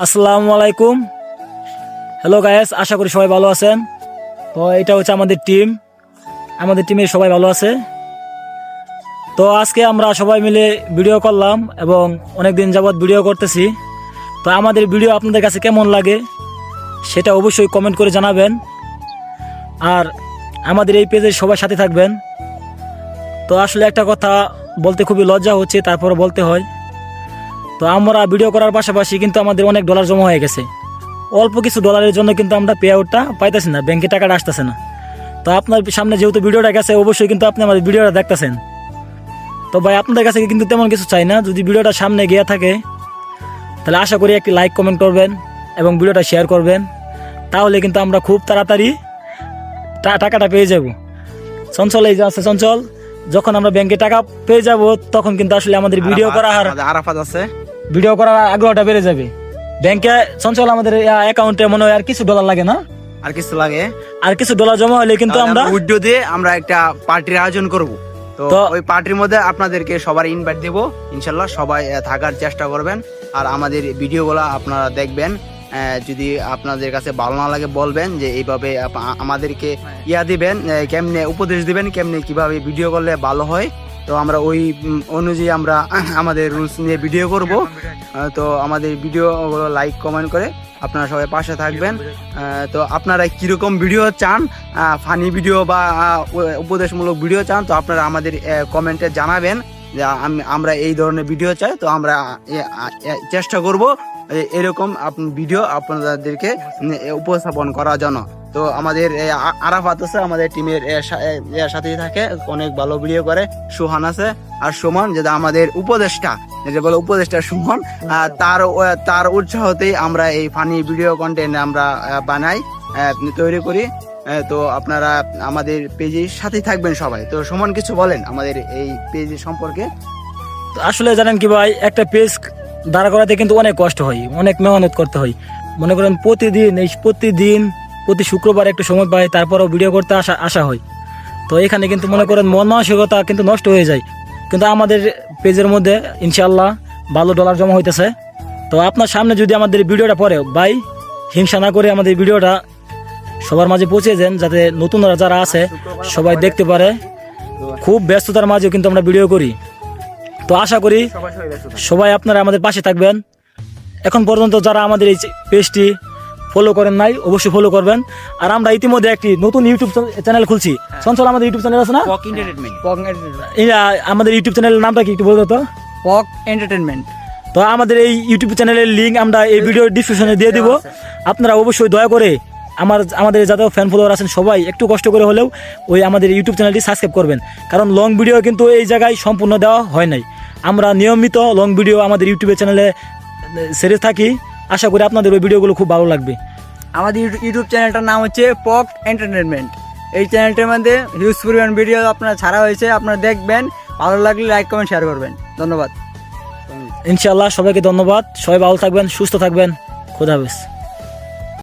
আসসালামু আলাইকুম। Hello guys, আশা করি সবাই ভালো আছেন। তো এটা হচ্ছে আমাদের টিম, আমাদের টিমে সবাই ভালো আছে। তো আজকে আমরা সবাই মিলে ভিডিও করলাম এবং অনেক দিন যাবৎ ভিডিও করতেছি। তো আমাদের ভিডিও আপনাদের কাছে কেমন লাগে সেটা অবশ্যই কমেন্ট করে জানাবেন। আর আমাদের এই পেজে সবাই সাথে থাকবেন। তো আসলে একটা কথা বলতে খুবই লজ্জা হচ্ছে, তারপরে বলতে হয়। তো আমরা ভিডিও করার পাশাপাশি কিন্তু আমাদের অনেক ডলার জমা হয়ে গেছে। অল্প কিছু ডলারের জন্য কিন্তু আমরা পে আউটটা পাইতেছি না, ব্যাংকে টাকাটা আসতেছে না। তো আপনার সামনে যেহেতু ভিডিওটা গেছে, অবশ্যই কিন্তু আপনি আমাদের ভিডিওটা দেখতেছেন। তো ভাই আপনাদের কাছে কিন্তু তেমন কিছু চাই না, যদি ভিডিওটা সামনে গিয়ে থাকে তাহলে আশা করি একটি লাইক কমেন্ট করবেন এবং ভিডিওটা শেয়ার করবেন। তাহলে কিন্তু আমরা খুব তাড়াতাড়ি টাকাটা পেয়ে যাব। চঞ্চল এই যে আছে, চঞ্চল যখন আমরা ব্যাংকে টাকা পেয়ে যাব তখন কিন্তু আসলে আমাদের ভিডিও করা আর আরাফাত আছে, ভিডিও করার আগ্রহটা বেড়ে যাবে। ব্যাংকে চঞ্চল আমাদের অ্যাকাউন্টে মনে হয় আর কিছু ডলার লাগে না, আর কিছু লাগে, আর কিছু ডলার জমা হলে কিন্তু আমরা উইথড্র দিয়ে আমরা একটা পার্টির আয়োজন করব। তো ওই পার্টির মধ্যে আপনাদেরকে সবার ইনভাইট দেব, ইনশাল্লাহ সবাই থাকার চেষ্টা করবেন। আর আমাদের ভিডিওগুলো আপনারা দেখবেন। যদি আপনাদের কাছে ভালো না লাগে বলবেন যে এইভাবে আমাদেরকে দিবেন, কেমনে উপদেশ দিবেন কেমনে কিভাবে ভিডিও করলে ভালো হয়। তো আমরা ওই অনুযায়ী আমরা আমাদের রুলস নিয়ে ভিডিও করব। তো আমাদের ভিডিওগুলো লাইক কমেন্ট করে আপনারা সবাই পাশে থাকবেন। তো আপনারা কিরকম ভিডিও চান, ফানি ভিডিও বা উপদেশমূলক ভিডিও চান, তো আপনারা আমাদের কমেন্টে জানাবেন যে আমরা এই ধরনের ভিডিও চাই। তো আমরা চেষ্টা করব এরকম ভিডিও আপনাদেরকে উপস্থাপন করার জন্য। তো আমাদের আরাফাত আছে, আমাদের টিমের সাথেই থাকে, অনেক ভালো ভিডিও করে। সুহান আছে আর সুমন, যেটা আমাদের উপদেষ্টা, যেটা বলে উপদেষ্টা সুমন। তার উৎসাহতেই আমরা এই ফানি ভিডিও কন্টেন্ট আমরা বানাই, তৈরি করি। তো আপনারা আমাদের পেজের সাথেই থাকবেন সবাই। তো সুমন কিছু বলেন আমাদের এই পেজ সম্পর্কে। আসলে জানেন কি ভাই, একটা পেজ দাঁড়া করাতে কিন্তু অনেক কষ্ট হয়, অনেক মেহনত করতে হয়। মনে করেন প্রতিদিন প্রতি শুক্রবার একটু সময় পাই, তারপরও ভিডিও করতে আসা হয়। তো এখানে কিন্তু মনে করেন মন মানসিকতা কিন্তু নষ্ট হয়ে যায়। কিন্তু আমাদের পেজের মধ্যে ইনশাল্লাহ ভালো ডলার জমা হইতেছে। তো আপনার সামনে যদি আমাদের ভিডিওটা পড়ে ভাই, হিংসা না করে আমাদের ভিডিওটা সবার মাঝে পৌঁছে দেন, যাতে নতুনরা যারা আছে সবাই দেখতে পারে। খুব ব্যস্ততার মাঝেও কিন্তু আমরা ভিডিও করি। তো আশা করি সবাই আপনারা আমাদের পাশে থাকবেন। এখন পর্যন্ত যারা আমাদের এই পেজটি ফলো করেন নাই, অবশ্যই ফলো করবেন। আর আমরা ইতিমধ্যে একটি নতুন ইউটিউব চ্যানেল খুলছি। চঞ্চল আমাদের ইউটিউব চ্যানেল আছে না, পক এন্টারটেইনমেন্ট। আমাদের ইউটিউব চ্যানেলের নামটা কি একটু বলতো? পক এন্টারটেইনমেন্ট। তো আমাদের এই ইউটিউব চ্যানেলের লিঙ্ক আমরা এই ভিডিও ডিসক্রিপশনে দিয়ে দিব। আপনারা অবশ্যই দয়া করে আমাদের যাদের ফ্যান ফলোয়ার আছেন সবাই একটু কষ্ট করে হলেও ওই আমাদের ইউটিউব চ্যানেলটি সাবস্ক্রাইব করবেন। কারণ লং ভিডিও কিন্তু এই জায়গায় সম্পূর্ণ দেওয়া হয় নাই। আমরা নিয়মিত লং ভিডিও আমাদের ইউটিউবের চ্যানেলে ছেড়ে থাকি। আশা করি আপনাদের ওই ভিডিওগুলো খুব ভালো লাগবে। আমাদের ইউটিউব চ্যানেলটার নাম হচ্ছে পক এন্টারটেনমেন্ট। এই চ্যানেলটার মধ্যে হিউজ পরিমাণ ভিডিও আপনার ছাড়া হয়েছে, আপনারা দেখবেন। ভালো লাগলে লাইক কমেন্ট শেয়ার করবেন। ধন্যবাদ। ইনশাআল্লাহ সবাইকে ধন্যবাদ। সবাই ভালো থাকবেন, সুস্থ থাকবেন। খোদা হাফেজ।